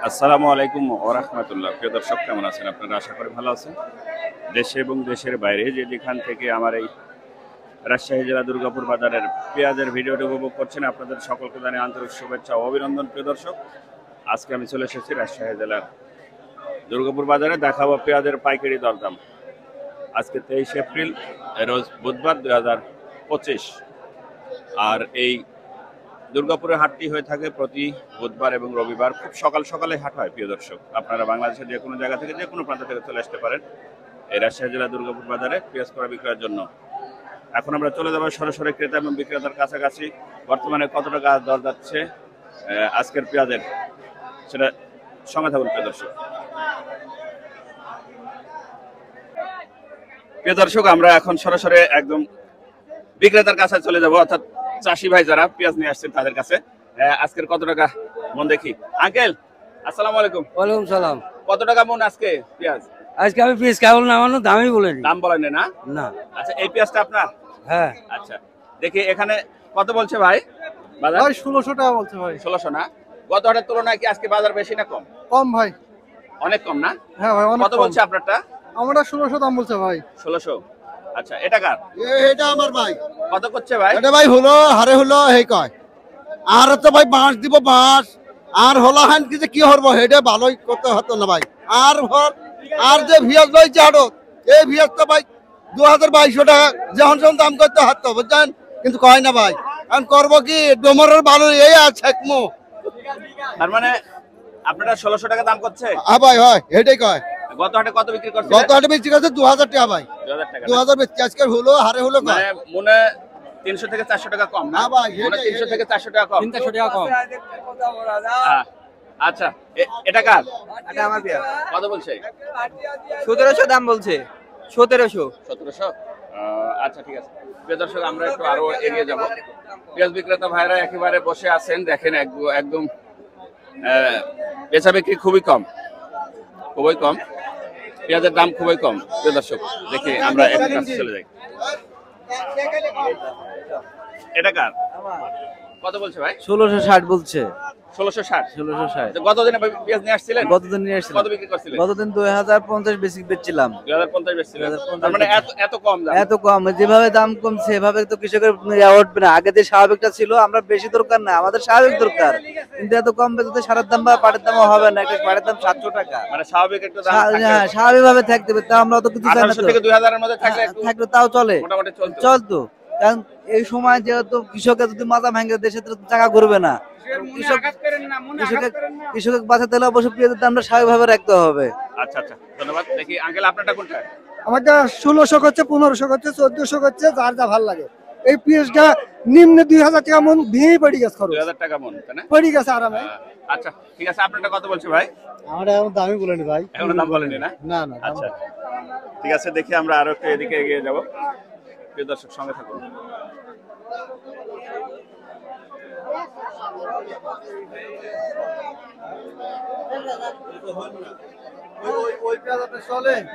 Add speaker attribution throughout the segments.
Speaker 1: আসসালামু আলাইকুম ওয়া রাহমাতুল্লাহ। প্রিয় দর্শক, কেমন আছেন আপনারা? আশা করি ভালো আছেন। দেশে এবং দেশের বাইরে যেখান থেকে আমার এই রাজশাহী জেলা দুর্গাপুর বাজারের পেঁয়াজের ভিডিওটি উপভোগ করছেন, আপনাদের সকলকে জানাই আন্তরিক শুভেচ্ছা ও অভিনন্দন। প্রিয় দর্শক, আজকে আমি চলে এসেছি রাজশাহী জেলার দুর্গাপুর বাজারে, দেখাবো পেঁয়াজের পাইকারি দরদাম। আজকে 23 এপ্রিল, রোজ বুধবার 2025। আর এই দুর্গাপুরের হাটটি হয়ে থাকে প্রতি বুধবার এবং রবিবার। খুব সকাল সকালে হাট হয়। প্রিয় দর্শক, আপনারা বাংলাদেশের যে কোনো জায়গা থেকে, যে কোনো প্রান্ত থেকে চলে আসতে পারেন এই রাজশাহী জেলা দুর্গাপুর বাজারে পেঁয়াজ ক্রয় বিক্রয়ের জন্য। এখন আমরা চলে যাবো সরাসরি ক্রেতা এবং বিক্রেতার কাছাকাছি। বর্তমানে কত টাকা দর যাচ্ছে আজকের পেঁয়াজের, সেটা সঙ্গে থাকুন প্রিয় দর্শক। প্রিয় দর্শক, আমরা এখন সরাসরি একদম বিক্রেতার কাছে চলে যাব, অর্থাৎ চাষি ভাই যারা পেঁয়াজ নিয়ে আসছেন তাদের কাছে। আজকের কত টাকা মন দেখি। আঙ্কেল, আসসালামু আলাইকুম।
Speaker 2: ওয়ালাইকুম সালাম।
Speaker 1: কত টাকা মন আজকে পেঁয়াজ?
Speaker 2: আজকে আমি পেঁয়াজ কেমন নামানো দামই বলিনি।
Speaker 1: দাম বলেন না?
Speaker 2: না।
Speaker 1: আচ্ছা, এই পেঁয়াজটা আপনার?
Speaker 2: হ্যাঁ।
Speaker 1: আচ্ছা, দেখি এখানে কত বলছে ভাই বাজার?
Speaker 3: ভাই 1600 টাকা বলছে ভাই।
Speaker 1: 1600 না? গত হাটের তুলনায় কি আজকে বাজার বেশি না কম?
Speaker 3: কম ভাই।
Speaker 1: অনেক কম না?
Speaker 3: হ্যাঁ ভাই, অনেক
Speaker 1: কত
Speaker 3: কম।
Speaker 1: বলছে আপনারটা?
Speaker 3: আমরা 1600 দাম বলছে ভাই।
Speaker 1: 1600। আচ্ছা, এটা কার?
Speaker 4: এটা আমার ভাই।
Speaker 1: কত করছে ভাই?
Speaker 4: এটা ভাই হলো হারে হলো হেই কয়। আর তো ভাই বাঁশ দিব বাঁশ। আর হলো হান কি যে কি হরবো হেডে ভালোই করতে হতো না ভাই। আর যে ভিয়াজ লই চাড়ো এই ভিয়াজ তো ভাই 2200 টাকা যখন যখন দাম করতে হতো বুঝছেন, কিন্তু কয় না ভাই। এখন করবো কি ডোমরের ভালো এই আছে একমো।
Speaker 1: তার মানে আপনারা 1600 টাকা দাম করছে?
Speaker 4: হ্যাঁ ভাই, হয় হেডেই কয়।
Speaker 1: গত হাটে কত বিক্রি করছে?
Speaker 4: গত হাটে বেশি আছে 2000 টাকা ভাই।
Speaker 1: 2000 টাকা।
Speaker 4: 2000 বেশি আজকে হলো হারে হলো কয়।
Speaker 1: মানে মনে 300 থেকে 400 টাকা কম না?
Speaker 4: হ্যাঁ ভাই,
Speaker 1: মনে
Speaker 4: এটাই,
Speaker 1: 300 থেকে 400 টাকা কম।
Speaker 2: 300 টাকা কম।
Speaker 1: আচ্ছা, এটা কার?
Speaker 2: এটা আমার পেঁয়াজ।
Speaker 1: কত বলছে?
Speaker 2: 1700 দাম বলছে। 1700।
Speaker 1: 1700। আচ্ছা, ঠিক আছে। প্রিয় দর্শক, আমরা একটু আরো এগিয়ে যাব। পেঁয়াজ বিক্রেতা ভাইরা একেবারে বসে আছেন, দেখেন একদম বেচা বিক্রি খুবই কম, খুবই কম। পেঁয়াজের দাম খুবই কম। প্রিয় দর্শক, দেখি আমরা একটু কাছে চলে যাই। এটা কার? কত বলছে ভাই?
Speaker 2: 1660 বলছে।
Speaker 1: 1660।
Speaker 2: 1660।
Speaker 1: গতদিনে পেঁয়াজ নিয়ে আসছিলেন?
Speaker 2: গতদিন নিয়ে আসছিলাম।
Speaker 1: কত বিক্রি করছিলেন?
Speaker 2: গতদিন 2050 বেশি বেচছিলাম।
Speaker 1: 2050 বেচছিলেন।
Speaker 2: 2050
Speaker 1: তার মানে এত কম দাম?
Speaker 2: এত কম, যেভাবে দাম কমছে এভাবে তো কৃষকের উঠবে না। আগে যে স্বাভাবিকটা ছিল, আমরা বেশি দরকার না, আমাদের স্বাভাবিক দরকার, কিন্তু এত কম বেচতে সারের দাম বা পাটের দামও হবে না। একটা পাটের দাম 700 টাকা,
Speaker 1: মানে স্বাভাবিক একটা দাম
Speaker 2: হ্যাঁ স্বাভাবিক ভাবে থাকতে হবে। তা আমরা তো কিছু চাই না।
Speaker 1: 1800 থেকে 2000 এর মধ্যে থাকলে একটু
Speaker 2: থাকলে তাও চলে,
Speaker 1: মোটামুটি চলতো।
Speaker 2: চলতো। কারণ এই সময় যেহেতু কৃষকের যদি মাথা ভাঙে দেশে তো টাকা ঘুরবে না। কৃষকের বাঁচাতে হলে অবশ্যই পেঁয়াজের দামটা স্বাভাবিকভাবে রাখতে হবে।
Speaker 1: আচ্ছা আচ্ছা, ধন্যবাদ। দেখি আঙ্কেল, আপনারটা কোনটা?
Speaker 3: আমাকে 1600 করছে, 1500 করছে, 1400 করছে, যার যা ভালো লাগে। এই পেঁয়াজটা নিম্নে 2000 টাকা মন ভেঙে পড়ে গেছে, খরচ
Speaker 1: 2000 টাকা মন, তাই না?
Speaker 3: পড়ে গেছে আরামে।
Speaker 1: আচ্ছা, ঠিক আছে। আপনারটা কত বলছে ভাই?
Speaker 3: আমরা এখন দামই বলিনি ভাই।
Speaker 1: এখনো দাম বলেনি না?
Speaker 3: না না।
Speaker 1: আচ্ছা, ঠিক আছে। দেখি আমরা আরো একটু এদিকে এগিয়ে যাব। প্রিয় দর্শক, সঙ্গে থাকুন।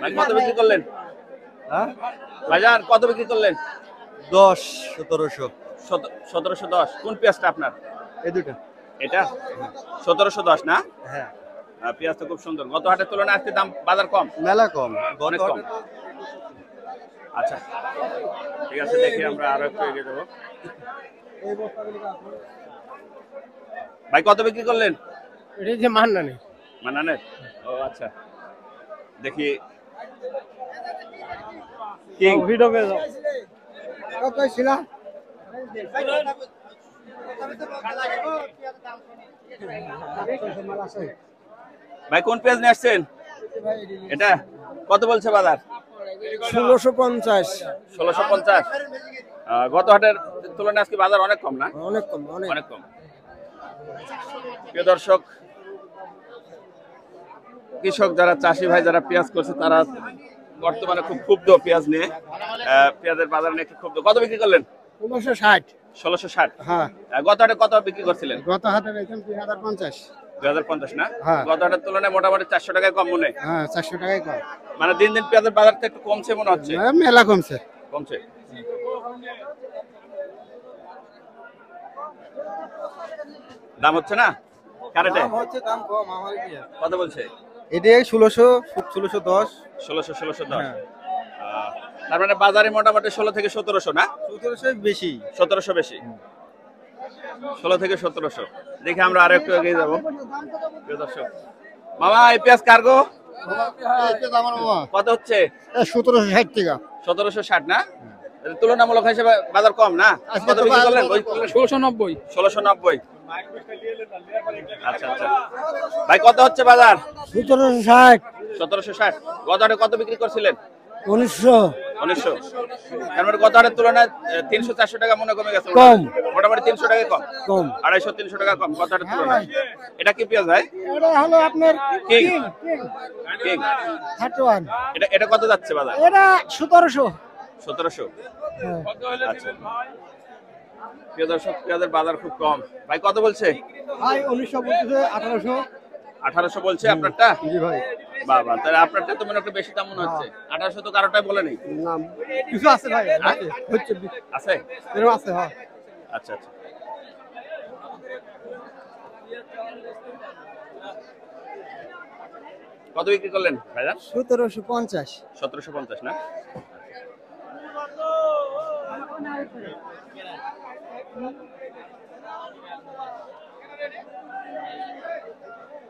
Speaker 1: ভাই, কত বিক্রি করলেন?
Speaker 3: হ্যাঁ,
Speaker 1: বাজার কত বিক্রি করলেন?
Speaker 3: 10 1700
Speaker 1: 1710। কোন পেঁয়াজটা আপনার?
Speaker 3: এই দুটো।
Speaker 1: এটা 1710 না?
Speaker 3: হ্যাঁ,
Speaker 1: পেঁয়াজ তো খুব সুন্দর। গত হাটের তুলনায় আজকে দাম বাজার কম,
Speaker 3: মেলা কম।
Speaker 1: অনেক কম। আচ্ছা, ঠিক আছে। দেখি আমরা আরো একটু এগিয়ে যাবো। ভাই, কত বিক্রি করলেন?
Speaker 3: এটা যে মান না নেই।
Speaker 1: মানানের? ও আচ্ছা, দেখি কিং।
Speaker 3: ভিডিও মে যাও। কত ছিল?
Speaker 1: ভাই, কোন পেঁয়াজ নিয়ে আসছেন? এটা কত বলছে বাজার?
Speaker 3: 1650।
Speaker 1: 1650। গত হাটের তুলনায় আজকে বাজার অনেক কম না?
Speaker 3: অনেক কম,
Speaker 1: অনেক কম। প্রিয় দর্শক, কৃষক যারা, চাষি ভাই যারা পেঁয়াজ করছে, তারা বর্তমানে খুব ক্ষুব্ধ পেঁয়াজ নিয়ে। পেঁয়াজের বাজার নিয়ে একটু ক্ষুব্ধ। কত বিক্রি করলেন?
Speaker 3: 1660।
Speaker 1: 1660।
Speaker 3: হ্যাঁ,
Speaker 1: গত হাটে কত বিক্রি করছিলেন?
Speaker 3: গত হাতে বেচলাম 2050।
Speaker 1: 2050 না?
Speaker 3: হ্যাঁ।
Speaker 1: গত হাটের তুলনায় মোটামুটি 400 টাকায় কম মনে হয়।
Speaker 3: হ্যাঁ, 400 টাকাই কম।
Speaker 1: মানে দিন দিন পেঁয়াজের বাজারটা একটু কমছে মনে হচ্ছে।
Speaker 3: মেলা কমছে।
Speaker 1: কমছে। দাম হচ্ছে না? কারেটে
Speaker 3: দাম কম আমার কি
Speaker 1: কত বলছে?
Speaker 3: এটা 1610
Speaker 1: 1610 তার মানে বাজারে মোটামুটি 16 থেকে 1700 না?
Speaker 3: 1700 বেশি
Speaker 1: 1700 বেশি, 16 থেকে 1700। দেখি আমরা আরো একটু এগিয়ে যাবো প্রিয় দর্শক। মামা এই পেঁয়াজ কার্গো কত হচ্ছে?
Speaker 3: 1760 টাকা
Speaker 1: 1760 না? তুলনামূলক হিসেবে বাজার কম না? কত বিক্রি করলেন?
Speaker 3: 1690
Speaker 1: 1690। আচ্ছা আচ্ছা ভাই কত হচ্ছে বাজার?
Speaker 3: 1760
Speaker 1: 1760। গত হাটে কত বিক্রি করছিলেন?
Speaker 3: 1900
Speaker 1: 1900। তার মানে গত হাটের তুলনায় 300-400 টাকা মনে কমে গেছে।
Speaker 3: কম।
Speaker 1: মোটামুটি 300 টাকা কম,
Speaker 3: কম
Speaker 1: 250-300 টাকা কম গত হাটের তুলনায়। এটা কি পেঁয়াজ ভাই?
Speaker 3: এটা হলো আপনার
Speaker 1: কিং কিং
Speaker 3: 31
Speaker 1: এটা কত যাচ্ছে বাজার?
Speaker 3: এটা 1700
Speaker 1: 1700। আচ্ছা প্রিয় দর্শক, পেঁয়াজের বাজার খুব কম। ভাই কত বলছে?
Speaker 3: ভাই 1900 বলতেছে 1800
Speaker 1: 1800 বলছে আপনারটা?
Speaker 3: জি ভাই
Speaker 1: বাবা, তাহলে আপনারটা তো মনে একটু বেশি দাম মনে হচ্ছে। 1800 তো কারোটাই বলে নেই।
Speaker 3: নাম কিছু আছে ভাই হচ্ছে
Speaker 1: আছে?
Speaker 3: এরকম আছে হ্যাঁ।
Speaker 1: আচ্ছা আচ্ছা কত বিক্রি করলেন ভাইজান?
Speaker 3: 1750
Speaker 1: 1750 না?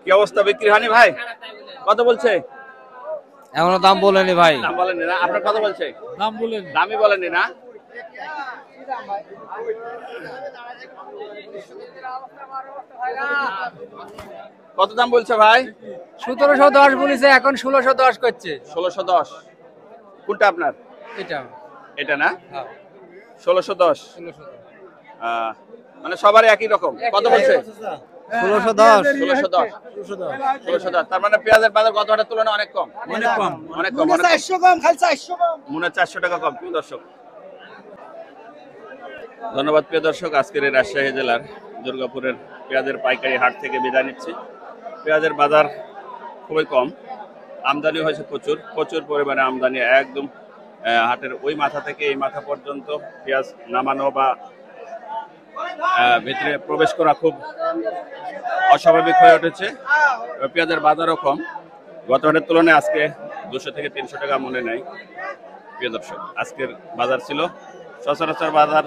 Speaker 1: কি অবস্থা, বিক্রি হয়নি ভাই? কত বলছে?
Speaker 2: এখনো দাম বলেনি ভাই।
Speaker 1: দাম বলেননি না? আপনার কত বলছে?
Speaker 3: নাম বলেন
Speaker 1: দামই বলেননি না? কত দাম বলছে ভাই?
Speaker 2: 1710 বলেছে, এখন 1610 করছে।
Speaker 1: 1610। কোনটা আপনার?
Speaker 2: এটা
Speaker 1: এটা না? 1610। মানে সবারই একই রকম। কত বলছে?
Speaker 2: 1610
Speaker 1: 1610। তার মানে পেঁয়াজের বাজার গত হাটের তুলনায় অনেক কম। অনেক কম, অনেক কম, অনেক কম।
Speaker 3: 400 কম খালি 400 কম
Speaker 1: মনে হয় 400 টাকা কম। প্রিয় দর্শক, ধন্যবাদ প্রিয় দর্শক। আজকের এই রাজশাহী জেলার দুর্গাপুরের পেঁয়াজের পাইকারি হাট থেকে বিদায় নিচ্ছি। পেঁয়াজের বাজার খুবই কম, আমদানি হয়েছে প্রচুর, প্রচুর পরিমাণে আমদানি। একদম হাটের ওই মাথা থেকে এই মাথা পর্যন্ত পেঁয়াজ নামানো বা ভিতরে প্রবেশ করা খুব অস্বাভাবিক হয়ে উঠেছে। পেঁয়াজের বাজারও কম, গত হাটের তুলনায় আজকে 200 থেকে 300 টাকা মনে নেই। প্রিয় দর্শক, আজকের বাজার ছিল সচরাচর বাজার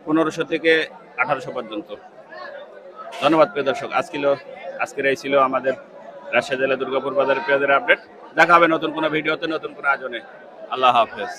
Speaker 1: 1500 থেকে 1800 পর্যন্ত। ধন্যবাদ প্রিয় দর্শক। আজকের এই ছিল আমাদের রাজশাহী জেলা দুর্গাপুর বাজারের পেঁয়াজের আপডেট। দেখা হবে নতুন কোনো ভিডিওতে, নতুন কোনো আয়োজনে। আল্লাহ হাফেজ।